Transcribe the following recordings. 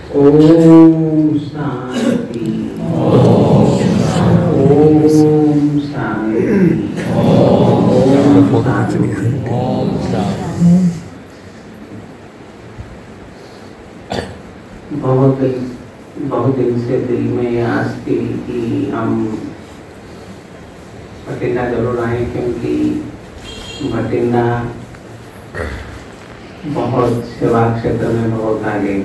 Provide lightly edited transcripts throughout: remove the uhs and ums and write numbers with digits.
ओम शांति। ओम शांति। ओम शांति। बहुत दिन से दिल में आस थी कि हम भटिंडा जरूर आए, क्योंकि भटिंडा बहुत सेवा क्षेत्र में बहुत आगे,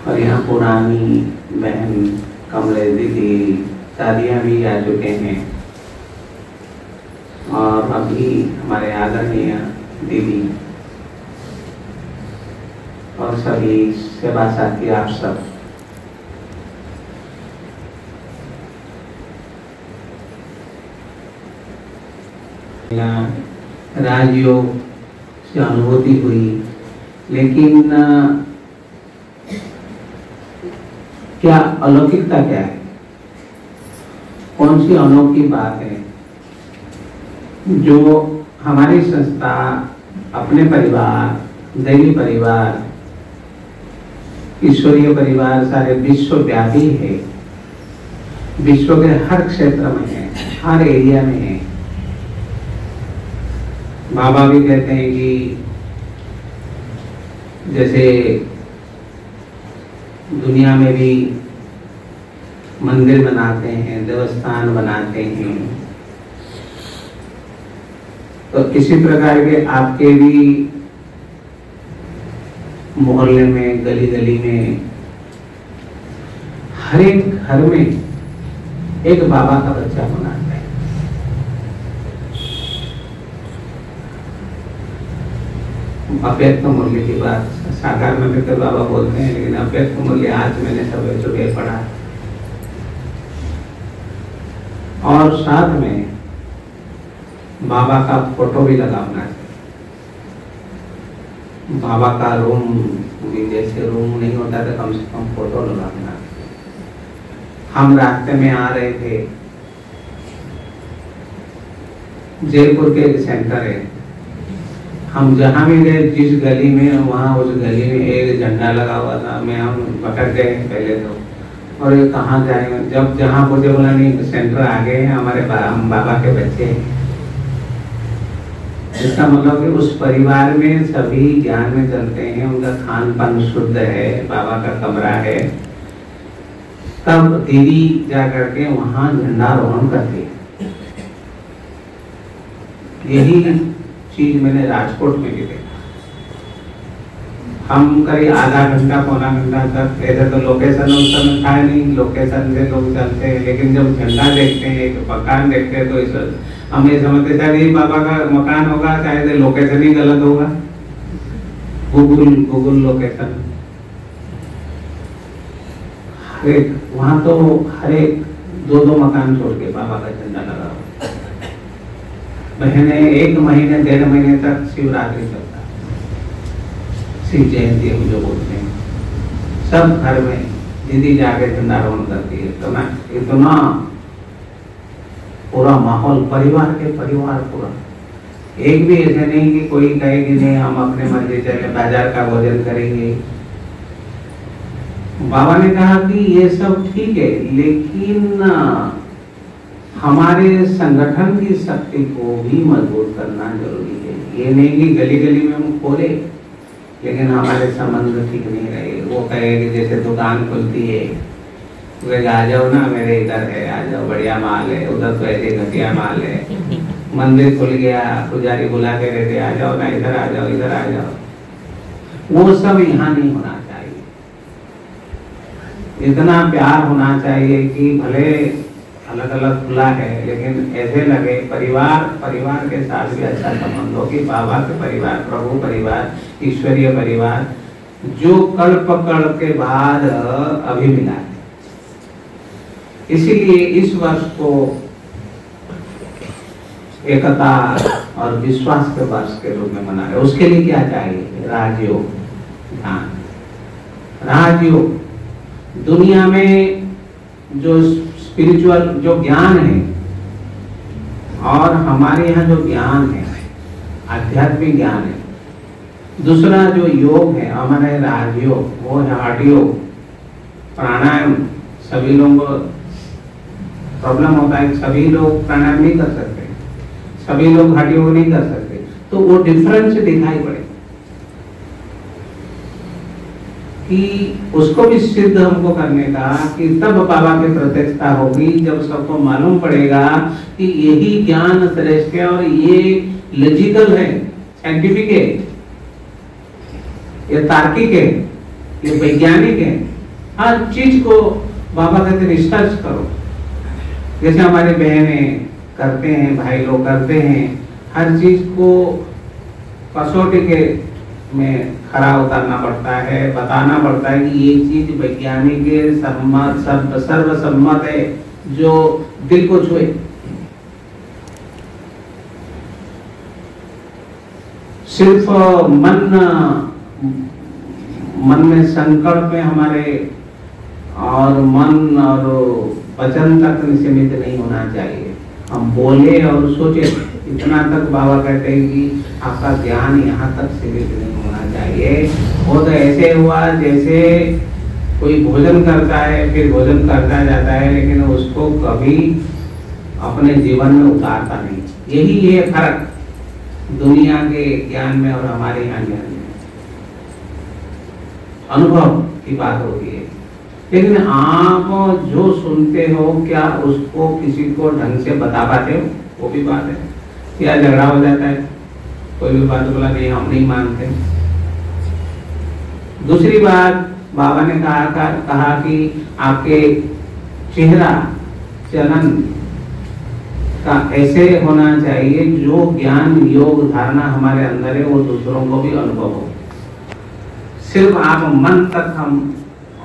और यहाँ पुरानी बहन कमलेश दीदी शादियाँ भी आ चुके हैं, और अभी हमारे आदरणीय दीदी और सभी सेवा साथी आप सब राजयोग से अनुभूति हुई। लेकिन क्या अलौकिकता क्या है, कौन सी अनोखी बात है जो हमारी संस्था अपने परिवार, दैवी परिवार, ईश्वरीय परिवार सारे विश्वव्यापी है, विश्व के हर क्षेत्र में है, हर एरिया में है। बाबा भी कहते हैं कि जैसे दुनिया में भी मंदिर बनाते हैं, देवस्थान बनाते हैं, तो इसी प्रकार के आपके भी मोहल्ले में, गली गली में, हर एक घर में एक बाबा का बच्चा होना चाहिए। अव्यक्त मूल्य की बात साकार में भी बाबा बोलते हैं, लेकिन अव्यक्त मूल्य आज मैंने सब सुबह पढ़ा। और साथ में बाबा का फोटो भी लगा होना चाहिए। बाबा का रूम भी, जैसे रूम नहीं होता तो कम से कम फोटो लगाना। हम रास्ते में आ रहे थे, जयपुर के एक सेंटर है, हम जहाँ भी गए जिस गली में, वहाँ उस गली में एक झंडा लगा हुआ था। मैं हम भटक गए पहले तो, और ये कहाँ जाएंगे, जब जहाँ मुझे बोला नहीं सेंटर आ गए हैं, हमारे हम बाबा के बच्चे हैं। इसका मतलब कि उस परिवार में सभी ज्ञान में चलते हैं, उनका खान पान शुद्ध है, बाबा का कमरा है। तब दीदी जा करके वहां झंडारोहण करती है। यही चीज मैंने राजकोट में भी देखा। हम करीब आधा घंटा पौना घंटा तक, ऐसे तो लोकेशन उस समय था नहीं, लोकेशन से लोग चलते हैं, लेकिन जब झंडा देखते हैं, एक मकान देखते हैं, तो इस हम ये समझते शायद ये बाबा का मकान होगा, शायद लोकेशन ही गलत होगा, गूगल लोकेशन। हर एक वहां तो हर एक दो मकान छोड़ के बाबा का झंडा लगा हुआ। महीने, एक महीने, 1.5 महीने तक शिवरात्रि चलता, शिव जयंती हम जो बोलते हैं, सब घर में दीदी जाके झंडारोहण करती है। तो मैं इतना पूरा माहौल, परिवार के परिवार पूरा, एक भी ऐसे नहीं कि कोई कहे कि नहीं हम अपने मर्जी चले बाजार का भोजन करेंगे। बाबा ने कहा कि ये सब ठीक है, लेकिन हमारे संगठन की शक्ति को भी मजबूत करना जरूरी है। ये नहीं कि गली गली में हम खोले, लेकिन हमारे संबंध ठीक नहीं रहे। वो कहे कि जैसे दुकान खुलती है, आ जाओ ना मेरे इधर है, आ जाओ बढ़िया माल है, उधर तो ऐसे घटिया माल है। मंदिर खुल गया, पुजारी बुला के रहते, आ जाओ ना इधर, आ जाओ इधर, आ जाओ। वो सब यहाँ नहीं होना चाहिए। इतना प्यार होना चाहिए कि भले अलग अलग खुला है, लेकिन ऐसे लगे परिवार के साथ भी अच्छा संबंध हो, कि बाबा के परिवार, प्रभु परिवार, ईश्वरीय परिवार, जो कल्प के बाद अभी मिला है। इसीलिए इस वर्ष को एकता और विश्वास के वर्ष के रूप में मना रहे। उसके लिए क्या चाहिए? राजयोग, ध्यान। राजयोग दुनिया में जो स्पिरिचुअल जो ज्ञान है, और हमारे यहाँ जो ज्ञान है, आध्यात्मिक ज्ञान है, दूसरा जो योग है हमारे राजयोग, वो है हठ योग। प्राणायाम सभी लोगों को प्रॉब्लम होता है, सभी लोग प्राणायाम नहीं कर सकते, सभी लोग हठ योग नहीं कर सकते, तो वो डिफरेंस दिखाई पड़े कि उसको भी सिद्ध हमको करने का, कि तब बाबा की प्रत्यक्षता होगी जब सबको मालूम पड़ेगा कि यही ज्ञान श्रेष्ठ है और ये लॉजिकल है, साइंटिफिक है, ये तार्किक है, ये वैज्ञानिक है। हर चीज को बाबा कहते रिसर्च करो, जैसे हमारे बहनें करते हैं, भाई लोग करते हैं, हर चीज को कसौटी के में खरा उतारना पड़ता है, बताना पड़ता है कि ये चीज वैज्ञानिक सम्मत सर्वसम्मत है, जो दिल को छुए। सिर्फ मन में संकल्प में हमारे और मन और वचन तक सीमित नहीं होना चाहिए। हम बोले और सोचे इतना तक बाबा कहते हैं कि आपका ज्ञान यहाँ तक सीमित नहीं होना चाहिए। वो तो ऐसे हुआ जैसे कोई भोजन करता है, फिर भोजन करता जाता है, लेकिन उसको कभी अपने जीवन में उतारता नहीं। यही है फर्क दुनिया के ज्ञान में और हमारे यहाँ ज्ञान में। अनुभव की बात होती है, लेकिन आप जो सुनते हो क्या उसको किसी को ढंग से बता पाते हो, वो भी बात है। या झगड़ा हो जाता है, कोई भी बात बोला नहीं हम नहीं मानते। दूसरी बात बाबा ने कहा कि आपके चेहरा चलन का ऐसे होना चाहिए जो ज्ञान योग धारणा हमारे अंदर है वो दूसरों को भी अनुभव हो। सिर्फ आप मन तक हम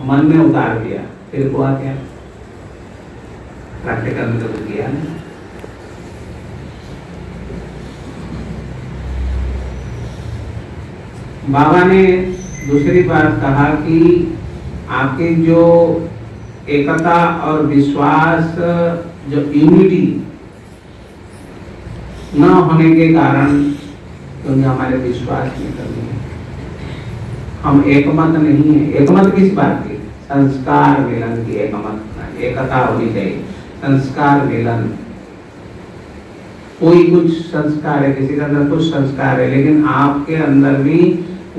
मन में उतार दिया, फिर हुआ क्या? प्रैक्टिकल में तो किया नहीं। बाबा ने दूसरी बात कहा कि आपकी जो एकता और विश्वास, जो यूनिटी न होने के कारण, क्योंकि हमारे विश्वास में कमी है, हम एकमत नहीं है। एकमत किस बात की? संस्कार मिलन की एकमत, एकता होनी चाहिए। संस्कार मिलन, कोई कुछ संस्कार है, किसी के अंदर कुछ संस्कार है, लेकिन आपके अंदर भी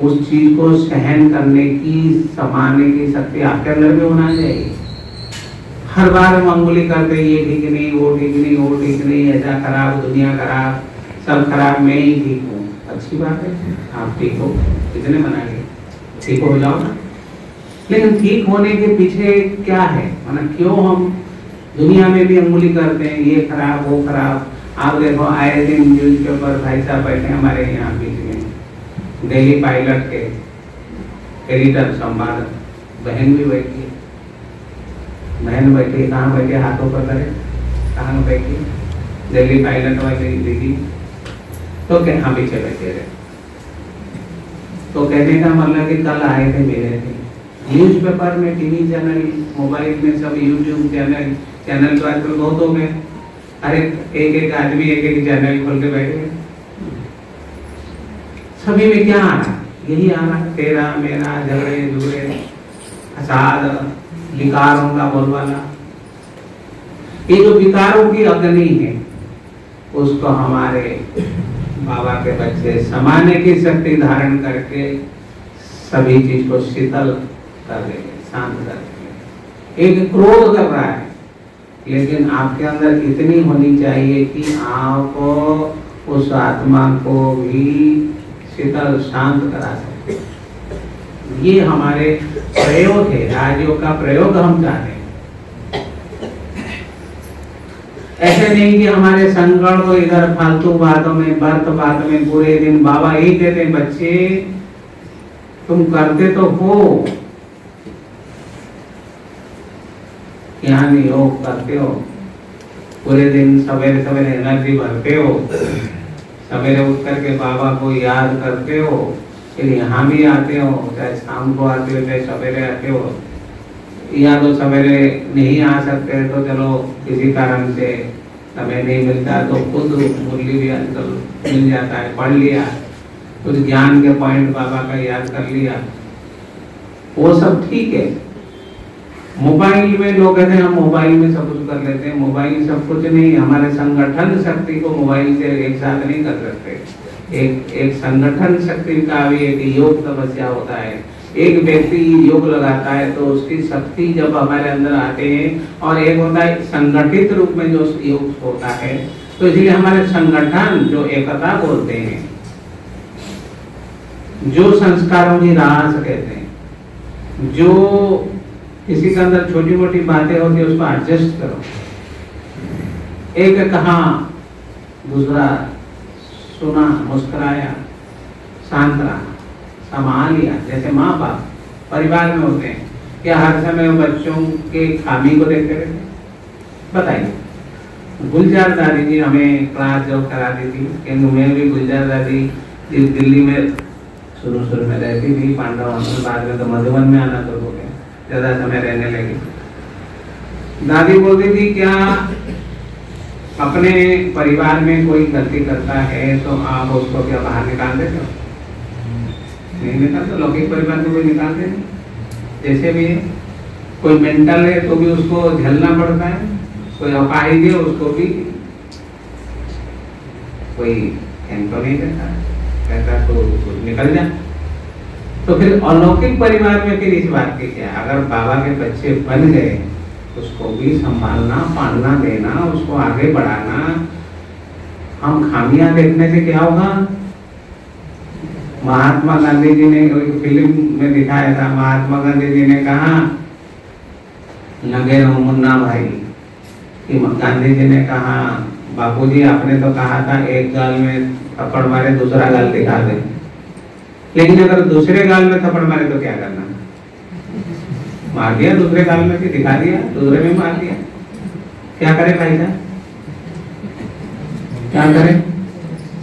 उस चीज को सहन करने की, संभालने की शक्ति आपके अंदर भी होना चाहिए। हर बार हम अंगुली करते ये ठीक नहीं, वो ठीक नहीं, वो ठीक नहीं, ऐसा खराब, दुनिया खराब, सब खराब, मैं ही ठीक हूँ। अच्छी बात है, आप ठीक हो, कितने मनाएंगे? ठीक हो जाओ ना। लेकिन ठीक होने के पीछे क्या है, मतलब क्यों हम दुनिया में भी अंगुली करते हैं, ये खराब, वो खराब। आप देखो आए दिन न्यूज के ऊपर भाई साहब बैठे हमारे यहाँ बीच में, दिल्ली पायलट के एडिटर संवादक बहन भी बैठी है। बहन बैठी, कहाँ बैठे? हाथों पर करे, कहाँ बैठी? दिल्ली पायलट वाली दीदी तो कहाँ पीछे बैठे रहे। तो कहने का मतलब कि कल आए थे, मिले थे, न्यूज़पेपर में, टीवी चैनल, मोबाइल में, सब यूट्यूब चैनल तो आजकल बहुत हो गए। अरे एक आदमी एक चैनल खोल के बैठे, सभी में क्या आ रहा है? यही आ रहा है, तेरा मेरा, झगड़े झुगड़े, फसाद, विकारों का बोलबाला। ये जो विकारों की अग्नि है उसको हमारे बाबा के बच्चे समाने की शक्ति धारण करके सभी चीज को शीतल कर देंगे, शांत कर देंगे। एक क्रोध कर रहा है, लेकिन आपके अंदर इतनी होनी चाहिए कि आप उस आत्मा को भी शीतल शांत करा सकते। ये हमारे प्रयोग है, राजयोग का प्रयोग हम चाहते हैं। ऐसे नहीं कि हमारे संकल्प इधर फालतू बातों में, व्रत बात में पूरे दिन बाबा ही कहते, बच्चे तुम करते तो हो, ज्ञान योग करते हो, पूरे दिन सवेरे सवेरे एनर्जी भरते हो, सवेरे उठ करके बाबा को याद करते हो, फिर यहाँ भी आते हो, चाहे शाम को आते हो चाहे सवेरे आते हो, या तो सवेरे नहीं आ सकते तो चलो किसी कारण से समय नहीं मिलता तो खुद मुरली भी आजकल मिल जाता है, पढ़ लिया, कुछ ज्ञान के पॉइंट बाबा का याद कर लिया, वो सब ठीक है। मोबाइल में लोग कहते हैं हम मोबाइल में सब कुछ कर लेते हैं, मोबाइल सब कुछ नहीं। हमारे संगठन शक्ति को मोबाइल से एक साथ नहीं कर सकते। एक संगठन शक्ति का भी एक योग तपस्या होता है। एक व्यक्ति योग लगाता है तो उसकी शक्ति जब हमारे अंदर आते हैं, और एक होता है संगठित रूप में जो योग होता है। तो इसलिए हमारे संगठन जो एकता बोलते हैं, जो संस्कारों की रास कहते हैं, जो किसी के अंदर छोटी मोटी बातें होती है उसको एडजस्ट करो। एक कहा, दूसरा सुना, मुस्कुराया, शांत रहा, संभाल लिया। जैसे माँ बाप परिवार में होते हैं, क्या हर समय बच्चों के खामी को देखते रहते? बताइए। गुलजार दादी जी हमें क्लास जब कराती थी, क्योंकि मैं भी गुलजार दादी दिल्ली में शुरू में रहती थी, पांडव में, बाद में तो मधुबन में आना शुरू हो गया, ज्यादा समय रहने लगी। दादी बोलती थी, क्या अपने परिवार में कोई गलती करता है तो आप उसको क्या बाहर निकाल देते हो? नहीं निकालते। लौकिक परिवार में कोई निकालते नहीं। जैसे भी है, कोई मेंटल है तो भी उसको झेलना पड़ता है, कोई अपाहिज है उसको भी कोई तो नहीं देता, कहता तो निकल जा। तो फिर अलौकिक परिवार में फिर इस बात की क्या, अगर बाबा के बच्चे बन गए उसको भी संभालना, पालना, देना, उसको आगे बढ़ाना। हम खामियां देखने से क्या होगा? महात्मा गांधी जी ने एक फिल्म में दिखाया था, महात्मा गांधी जी ने कहा, लगे रहो मुन्ना भाई, कि गांधी जी ने कहा, बापूजी आपने तो कहा था एक गाल में थप्पड़ मारे दूसरा गाल दिखा दे, लेकिन अगर दूसरे गाल में थप्पड़ मारे तो क्या करना? मार दिया दूसरे गाल में, भी दिखा दिया, दूसरे में मार दिया। क्या करे भाई साहब, क्या करे?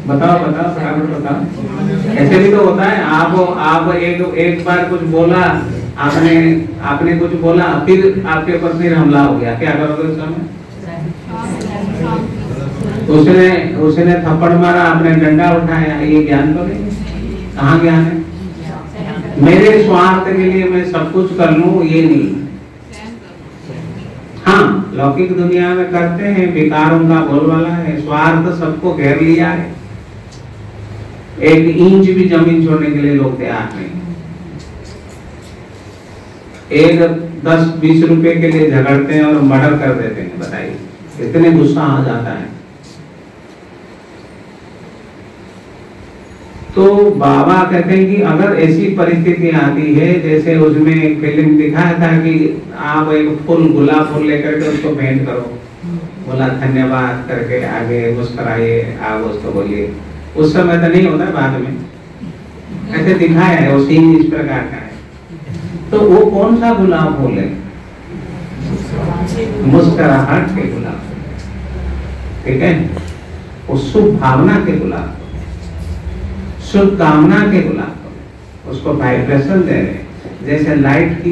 बताओ बताओ, फटाफट बताओ। ऐसे भी तो होता है, आप एक बार कुछ बोला, आपने कुछ बोला, फिर आपके ऊपर फिर हमला हो गया, क्या करोगे उस समय? उसने थप्पड़ मारा, आपने डंडा उठाया, ये ज्ञान तो नहीं? कहाँ ज्ञान है? मेरे स्वार्थ के लिए मैं सब कुछ कर लूं, ये नहीं। हाँ, लौकिक दुनिया में करते हैं, विकारों का बोलबाला है, स्वार्थ सबको घेर लिया है। एक इंच भी जमीन छोड़ने के लिए लोग तैयार नहीं। एक 10-20 रुपए के लिए झगड़ते हैं और मर्डर कर देते हैं। बताइए कितने गुस्सा आ जाता है। तो बाबा कहते हैं कि अगर ऐसी परिस्थिति आती है, जैसे उसमें एक फिल्म दिखाया था कि आप एक फूल, गुलाब फूल लेकर के उसको भेंट करो, बोला धन्यवाद करके आगे मुस्कुराइए, आप उसको बोलिए। उस समय तो नहीं होता, बाद में ऐसे दिखाया है, वो सीन इस प्रकार का है। तो वो कौन सा गुलाब फूल है? मुस्कुराहट के गुलाब, ठीक है? वो शुभ भावना के गुलाब, शुभ कामना के गुलाब, उसको वाइब्रेशन दे रहे। जैसे लाइट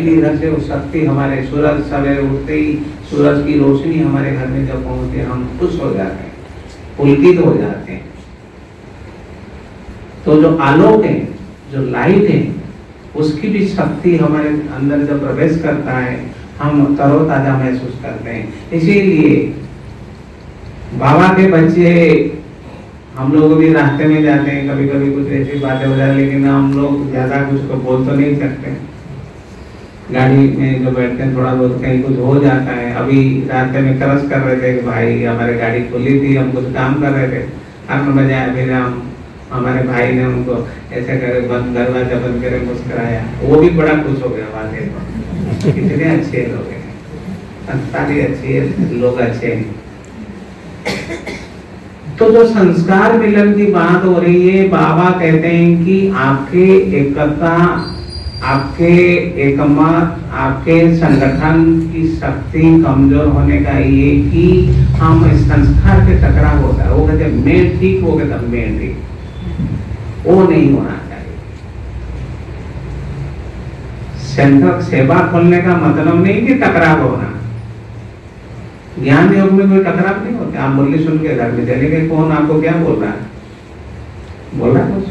इधर से शक्ति हमारे, सूरज सवेरे उठते ही सूरज की रोशनी हमारे घर में जब पहुंचती है, हम खुश हो जाते हैं, पुलकित हो जाते हैं। तो जो आलोक है, जो लाइट है, उसकी भी शक्ति हमारे अंदर जब प्रवेश करता है, हम तरोताजा महसूस करते हैं। इसीलिए बाबा के बच्चे, हम लोग भी रास्ते में जाते हैं, कभी कभी कुछ ऐसी बातें हो जाती, लेकिन हम लोग ज्यादा कुछ को बोल तो नहीं सकते। गाड़ी में जो बैठते हैं, थोड़ा बहुत कहीं कुछ हो जाता है। अभी रास्ते में क्रॉस कर रहे थे, भाई हमारे गाड़ी खुली थी, हम कुछ काम कर रहे थे, हॉर्न बजाया, फिर हमारे भाई ने उनको ऐसे करे, बंद दरवाजा बंद करे, मुस्कुराया, वो भी बड़ा खुश हो गया। बातें कितने अच्छे लोग हैं, संस्कारी अच्छी है, लोग अच्छे हैं। तो जो संस्कार मिलन की बात हो रही है, बाबा कहते हैं कि आपके एकता, आपके एकमत, आपके संगठन की शक्ति कमजोर होने का ये कि हम संस्कार के टकराव होता है। वो कहते हैं मैं ठीक हो गया, तब मैं ठीक, वो नहीं होना चाहिए। सेंटर सेवा खोलने का मतलब नहीं कि टकराव होना। ज्ञान योग में कोई टकराव नहीं होता। आप मुरली सुन के घर में चले गए, कौन आपको क्या बोल रहा है? बोल रहा है कुछ?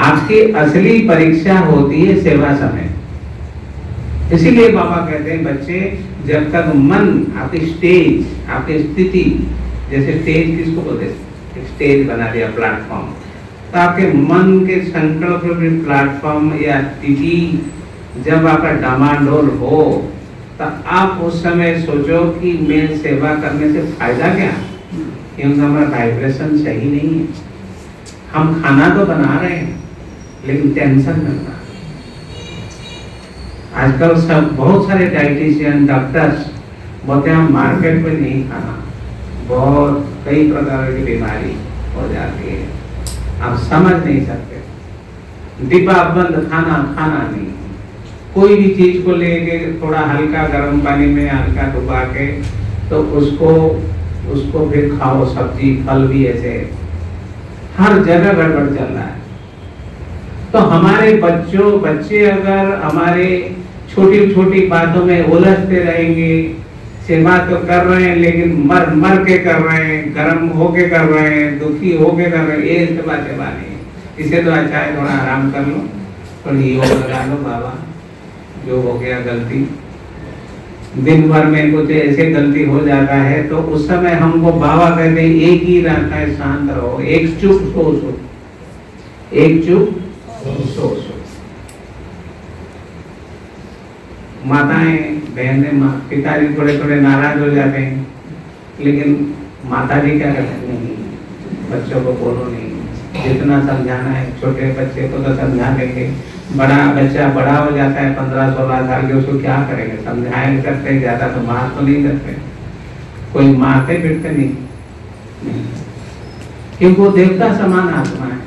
आपकी असली परीक्षा होती है सेवा समय। इसीलिए बाबा कहते हैं बच्चे, जब तक मन, आपकी स्टेज, आपकी स्थिति, जैसे स्टेज किसको बोलते हैं, स्टेज बना दिया, प्लेटफॉर्म, तो आपके मन के संकल्प में प्लेटफॉर्म या स्थिति जब आपका डामाडोल हो, तो आप उस समय सोचो कि मैं सेवा करने से फायदा क्या, क्योंकि हमारा वाइब्रेशन सही नहीं है। हम खाना तो बना रहे हैं लेकिन टेंशन में बना। आजकल सब बहुत सारे डाइटिशियन, डॉक्टर्स बोलते हैं हम मार्केट में नहीं खाना, बहुत कई प्रकार की बीमारी हो जाती है, आप समझ नहीं सकते। डिब्बा बंद खाना खाना नहीं, कोई भी चीज को लेके थोड़ा हल्का गर्म पानी में हल्का डुबा के तो उसको फिर खाओ, सब्जी फल भी ऐसे, हर जगह गड़बड़ चल रहा है। तो हमारे बच्चे अगर हमारे छोटी छोटी बातों में उलझते रहेंगे, सेवा तो कर रहे हैं लेकिन मर के कर रहे हैं, गर्म होके कर रहे हैं, दुखी होके कर रहे हैं, ये सेवा नहीं। इसे तो अच्छा है थोड़ा आराम कर लो, थोड़ी योग लगा लो, बाबा जो हो गया गलती, दिन भर में कुछ ऐसे गलती हो जाता है तो उस समय हमको बाबा कहते हैं एक ही रहता है, शांत रहो, एक चुप सो, एक चुप सो। माताएं, बहनें, पिताजी थोड़े थोड़े नाराज हो जाते हैं, लेकिन माताजी क्या कहते हैं, नहीं बच्चों को बोलो नहीं, जितना समझाना है, छोटे बच्चे को तो समझा लेंगे, बड़ा बच्चा बड़ा हो जाता है 15-16 साल के, उसको क्या करेंगे, समझाएंगे करते ज्यादा तो मार तो नहीं करते, कोई मारते पीटते नहीं, क्योंकि वो देवता समान आत्मा है।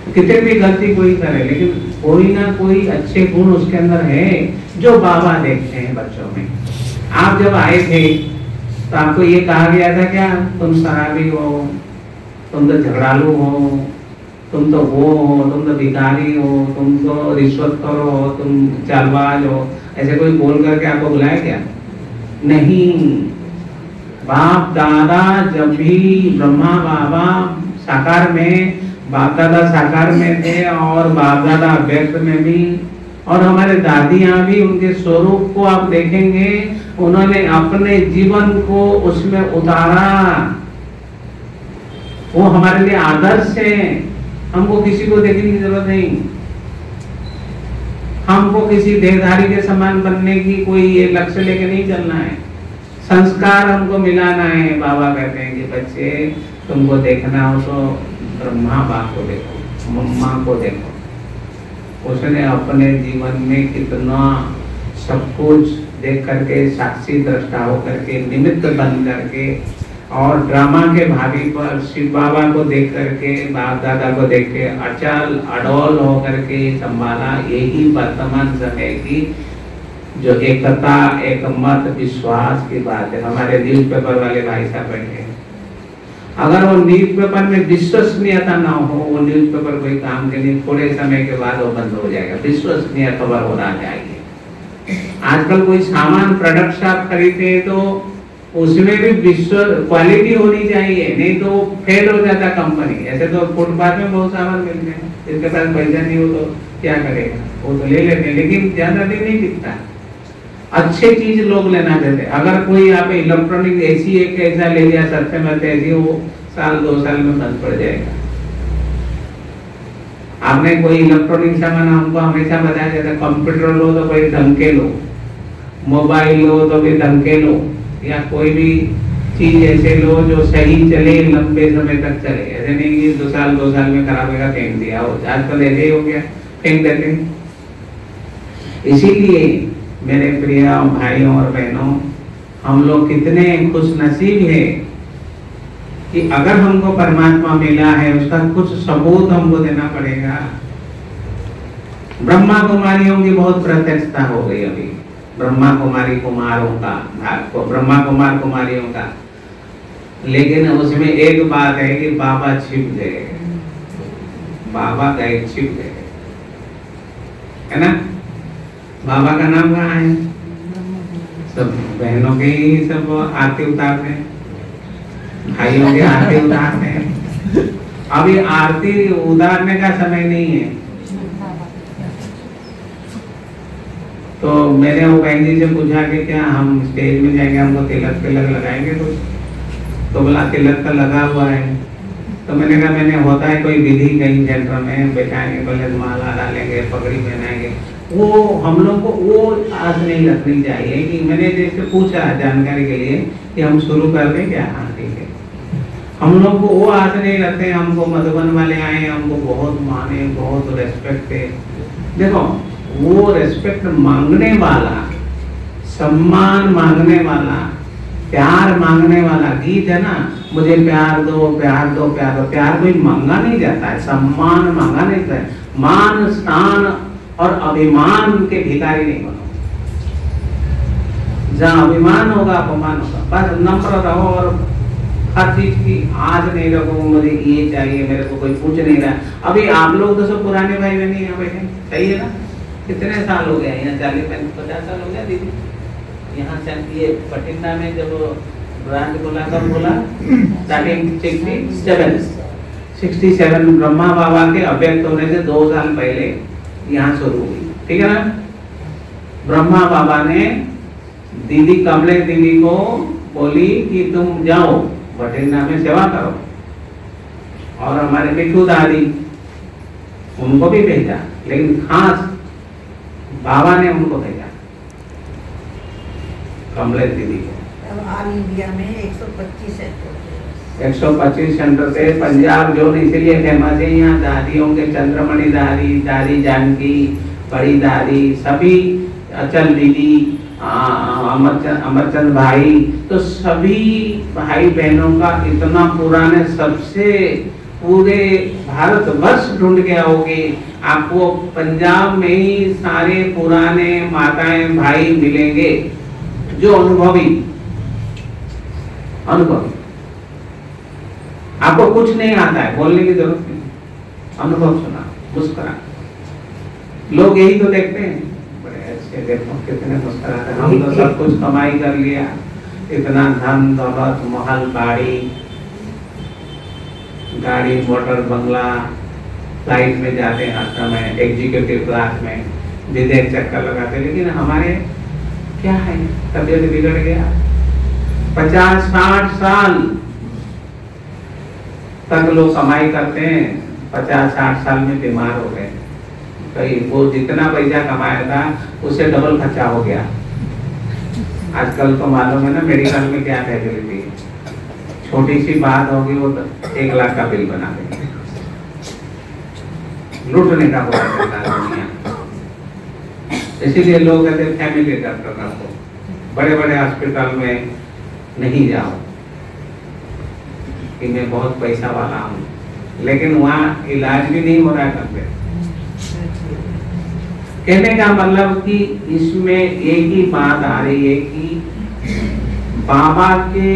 कितने भी गलती कोई करे लेकिन कोई ना कोई अच्छे गुण उसके अंदर है जो बाबा देखते हैं बच्चों में। आप जब आए थे तो आपको ये कहा गया था क्या, तुम शराबी हो, तुम तो झगड़ालू हो, तुम तो वो हो, तुम तो भिखारी हो, तुम तो रिश्वतखोर हो, तुम चालबाज हो, ऐसे कोई बोल करके आपको बुलाया क्या? नहीं। बाप दादा जब भी ब्रह्मा बाबा साकार में, बाप दादा साकार में थे और बाप दादा व्यक्त में भी, और हमारे दादियां भी, उनके स्वरूप को आप देखेंगे, उन्होंने अपने जीवन को उसमें उतारा, वो हमारे लिए आदर्श है। हमको किसी को देखने की जरूरत नहीं, हमको किसी देहधारी के समान बनने की कोई ये लक्ष्य लेके नहीं चलना है, संस्कार हमको मिलाना है। बाबा कहते हैं कि बच्चे तुमको देखना हो तो ब्रह्मा बाप को देखो, मम्मा को देखो, उसने अपने जीवन में कितना सब कुछ देख करके, साक्षी दृष्टा होकर के, निमित्त बन करके, और ड्रामा के भाभी पर शिव बाबा को देख करके, बाप दादा को देख के अचल अडोल होकर के संभाला। यही वर्तमान समय की जो एकता, एक मत, विश्वास की बात है। हमारे न्यूज पेपर वाले भाई साहब बैठे, अगर वो न्यूज पेपर में विश्वसनीयता ना हो, वो न्यूज पेपर कोई काम के नहीं, थोड़े समय के बाद वो बंद हो जाएगा, विश्वसनीय खबर हो रहा जाएगी। आजकल कोई सामान प्रोडक्ट आप खरीदते हैं तो उसमें भी विश्व क्वालिटी होनी चाहिए, नहीं तो फेल हो जाता कंपनी। ऐसे तो फुटपाथ में बहुत सामान मिलते हैं, जिसके पास पैसा नहीं हो तो क्या करेगा, वो तो ले लेते हैं, लेकिन ज्यादा दिन नहीं टिकता। अच्छे चीज लोग लेना चाहते। अगर कोई आप इलेक्ट्रॉनिक एसी एक ऐसा ले लिया सस्ते में, ऐसी वो 1-2 साल में बंद पड़ जाएगा। आपने कोई इलेक्ट्रॉनिक सामान हमको हमेशा बताया जाता है, कंप्यूटर लो तो कोई ढंग के लो, मोबाइल लो तो भी ढंग के लो, या कोई भी चीज ऐसे लो जो सही चले, लंबे समय तक चले। ऐसे नहीं कि 2 साल में खराब होगा फेंक दिया, आजकल ऐसे ही हो गया, फेंक देते हैं। इसीलिए मेरे प्रिय भाइयों और बहनों, हम लोग कितने खुश नसीब है कि अगर हमको परमात्मा मिला है, उसका कुछ सबूत हमको देना पड़ेगा। ब्रह्मा कुमारियों की बहुत प्रत्यक्षता हो गई अभी, ब्रह्मा कुमारी कुमारों का, ब्रह्मा कुमार कुमारियों का, लेकिन उसमें एक बात है कि बाबा छिप गए, बाबा गए, छिप गए, है ना। बाबा का नाम कहाँ है? सब बहनों के ही सब आरती उतारते हैं, भाइयों के आरती उतारते हैं, अभी आरती उतारने का समय नहीं है। तो मैंने वो बहन जी से पूछा कि क्या हम स्टेज में जाएंगे, हमको तिलक तिलक लगाएंगे कुछ? तो बोला तिलक का लगा हुआ है। तो मैंने कहा मैंने होता है कोई विधि कहीं सेंटर में बैठाएंगे, पहले माला डालेंगे, पगड़ी पहनाएंगे, वो हम लोग को वो आस नहीं रखनी चाहिए कि मैंने जैसे पूछा जानकारी के लिए कि हम शुरू कर दें क्या? हाँ ठीक है। हम लोग को वो आस नहीं रखते, हमको मधुबन वाले आए, हमको बहुत माने, बहुत रेस्पेक्ट है। देखो वो रेस्पेक्ट मांगने वाला, सम्मान मांगने वाला, प्यार मांगने वाला गीत है ना, मुझे प्यार दो प्यार दो प्यार दो। प्यार कोई मांगा नहीं जाता है, सम्मान मांगा नहीं जाता है। मान स्थान और अभिमान के भिखारी नहीं बनो। जहाँ अभिमान होगा अपमान होगा। बस नम्र रहो और हर चीज की आज नहीं रखो, मुझे ये चाहिए, मेरे को कोई पूछ नहीं रहा। अभी आप लोग तो सब पुराने भाई बहन यहाँ बैठे, सही है ना? कितने साल हो गया यहाँ? 40-50 साल हो गया दीदी यहाँ से। ये बठिंडा में जब ब्रांच बोला कब बोला? 67 ब्रह्मा बाबा के अव्यक्त होने से 2 साल पहले यहाँ शुरू हुई, ठीक है ना? ब्रह्मा बाबा ने दीदी कमले दीदी को बोली कि तुम जाओ बठिंडा में सेवा करो, और हमारे मिठू दादी उनको भी भेजा, लेकिन खास बाबा ने उनको भेजा कमले दीदी को। ऑल इंडिया में 125 सेंटर 125 सेंटर थे। पंजाब जोन इसलिए फेमस है, यहाँ दादियों के चंद्रमणि दादी, दादी जानकी, बड़ी दादी, सभी अचल दीदी, अमरचंद भाई, तो सभी भाई बहनों का इतना पुराने, सबसे पूरे भारत वर्ष ढूंढ के आओगे आपको पंजाब में ही सारे पुराने माताएं भाई मिलेंगे जो अनुभवी। आपको कुछ नहीं आता है, बोलने की जरूरत नहीं, अनुभव सुना, मुस्कुरा। लोग यही तो देखते हैं, बड़े अच्छे, देखो कितने मुस्कुराते। हम तो सब कुछ कमाई कर लिया, इतना धन दौलत, महल, गाड़ी मोटर बंगला, फ्लाइट में जाते हैं हर समय, एग्जीक्यूटिव क्लास में, विदेश चक्कर लगाते, लेकिन हमारे क्या है, तबीयत बिगड़ गया। 50-60 साल तक लोग कमाई करते हैं, 50-60 साल में बीमार हो गए। कहीं वो जितना पैसा कमाया था उससे डबल खर्चा हो गया। आजकल तो मालूम है ना मेडिकल में क्या फैसिलिटी है, छोटी सी बात होगी वो तो 1 लाख का बिल बना देंगे। लूटने का पूरा चलता है दुनिया। इसीलिए लोग कहते हैं फैमिली डॉक्टर रखो, बड़े बड़े हॉस्पिटल में नहीं जाओ कि मैं बहुत पैसा वाला हूँ, लेकिन वहाँ इलाज भी नहीं हो रहा करते। कहने का मतलब कि इसमें एक ही बात आ रही है कि बाबा के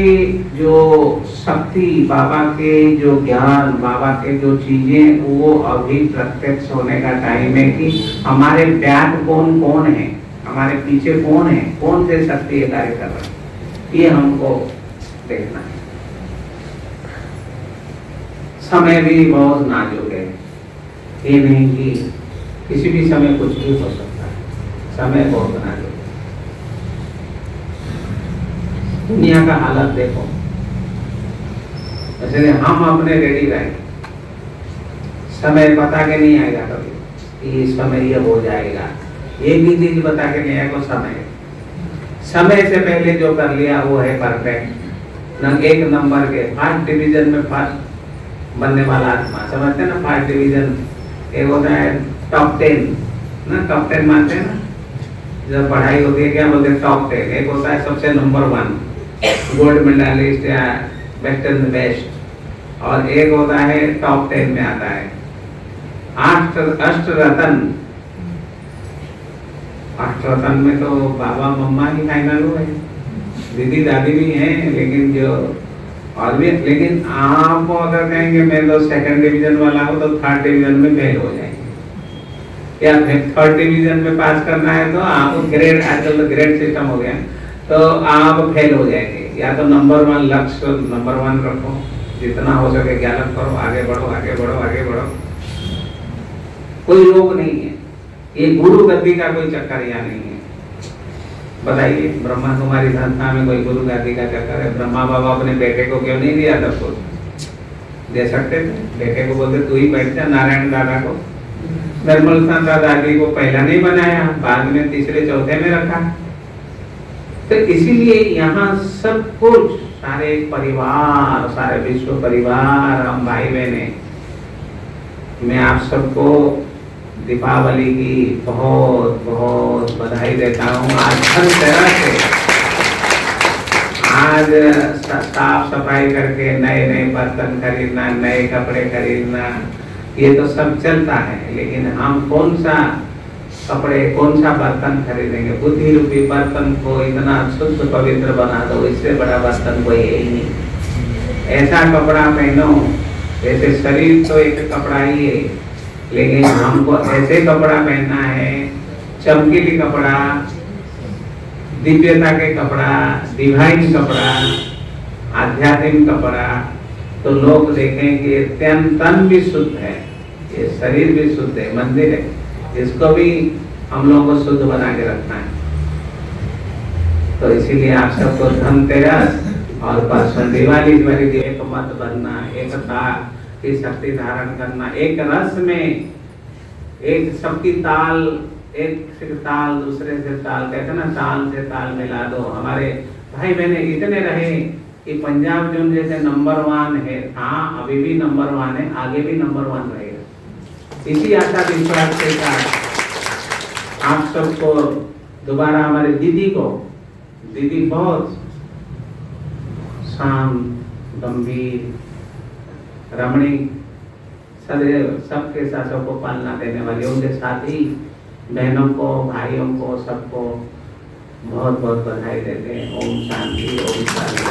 जो शक्ति, बाबा के जो ज्ञान, बाबा के जो चीजें, वो अभी प्रत्यक्ष होने का टाइम है कि हमारे बैक कौन कौन है, हमारे पीछे कौन है, कौन से शक्ति कार्य कर रहा है, ये हमको देखना है। समय भी बहुत नाजुक है, ये नहीं कि किसी भी समय कुछ भी हो सकता है, समय बहुत नाजुक है। दुनिया का हालत देखो, इसलिए हम अपने रेडी रहे, समय बता के नहीं आएगा कभी कि इस समय ये हो जाएगा, एक ही चीज बता के नहीं आएगा समय से पहले जो कर लिया वो है परफेक्ट। न 1 नंबर के फर्स्ट डिवीजन में फर्स्ट बनने वाला आत्मा, समझते हैं ना? फर्स्ट डिवीजन एक होता है टॉप 10 ना, टॉप 10 मानते हैं ना, जब पढ़ाई होती है क्या बोलते हैं टॉप 10। एक होता है सबसे नंबर 1 गोल्ड मेडलिस्ट या बेस्ट एंड बेस्ट, और एक होता है टॉप 10 में आता है अष्ट रतन में तो बाबा मम्मा ही फाइनल हुए, दीदी दादी भी हैं, लेकिन जो और भी, लेकिन आप अगर कहेंगे मैं तो 2nd डिवीजन वाला हूँ तो 3rd डिवीजन में फेल हो जाएंगे, या 3rd डिवीजन में पास करना है तो आप ग्रेड, आजकल तो ग्रेड सिस्टम हो गया, तो आप फेल हो जाएंगे। या तो नंबर 1 लक्ष्य, नंबर 1 रखो, जितना हो सके ज्ञान करो, आगे बढ़ो, आगे बढ़ो, आगे बढ़ो। कोई रोग नहीं है, ये गुरु गद्दी का कोई चक्कर यहाँ नहीं है। बताइए, ब्रह्मा कुमारी संस्था में कोई गुरु गद्दी का चक्कर है? ब्रह्मा बाबा अपने बेटे को क्यों नहीं दिया? तब कुछ दे सकते थे, बेटे को बोलते तू ही बैठ जा। नारायण दादा को, निर्मल संता दादी को पहला नहीं बनाया, बाद में तीसरे चौथे में रखा। तो इसीलिए यहाँ सब कुछ, सारे परिवार, सारे विश्व परिवार, हम भाई बहने, मैं आप सबको दीपावली की बहुत बहुत बधाई देता हूँ। आज हर तरह से आज साफ सफाई करके नए नए बर्तन खरीदना, नए कपड़े खरीदना, ये तो सब चलता है, लेकिन हम कौन सा कपड़े, कौन सा बर्तन खरीदेंगे? बुद्धि रूपी बर्तन को इतना शुद्ध पवित्र बना दो, इससे बड़ा बर्तन कोई है ही नहीं। ऐसा कपड़ा पहनो, जैसे शरीर तो एक कपड़ा ही है, लेकिन हमको ऐसे कपड़ा पहनना है, चमकीली कपड़ा, दिव्यता के कपड़ा, डिवाइन कपड़ा, आध्यात्मिक कपड़ा, तो लोग देखेंगे तन भी शुद्ध है, ये शरीर भी शुद्ध है, मंदिर है, इसको भी हम लोगों को शुद्ध बना के रखना है। तो इसीलिए आप सबको धनतेरस और परसों दिवाली एक मत बनना, एकता की शक्ति धारण करना, एक रस में एक सबकी ताल, एक से ताल दूसरे से ताल, कहते ना ताल से ताल मिला दो। हमारे भाई बहने इतने रहे कि पंजाब जो जैसे नंबर 1 है, हाँ अभी भी नंबर 1 है, आगे भी नंबर 1 रहेगा। इसी आशा विश्वास के साथ आप सबको दोबारा, हमारे दीदी को, दीदी बहुत शांत, गंभीर, रमणीक, सदैव सबके साथ सबको पालना देने वाली, उनके साथ ही बहनों को, भाइयों को, सबको बहुत बहुत बधाई देते हैं। ओम शांति, ओम शांति।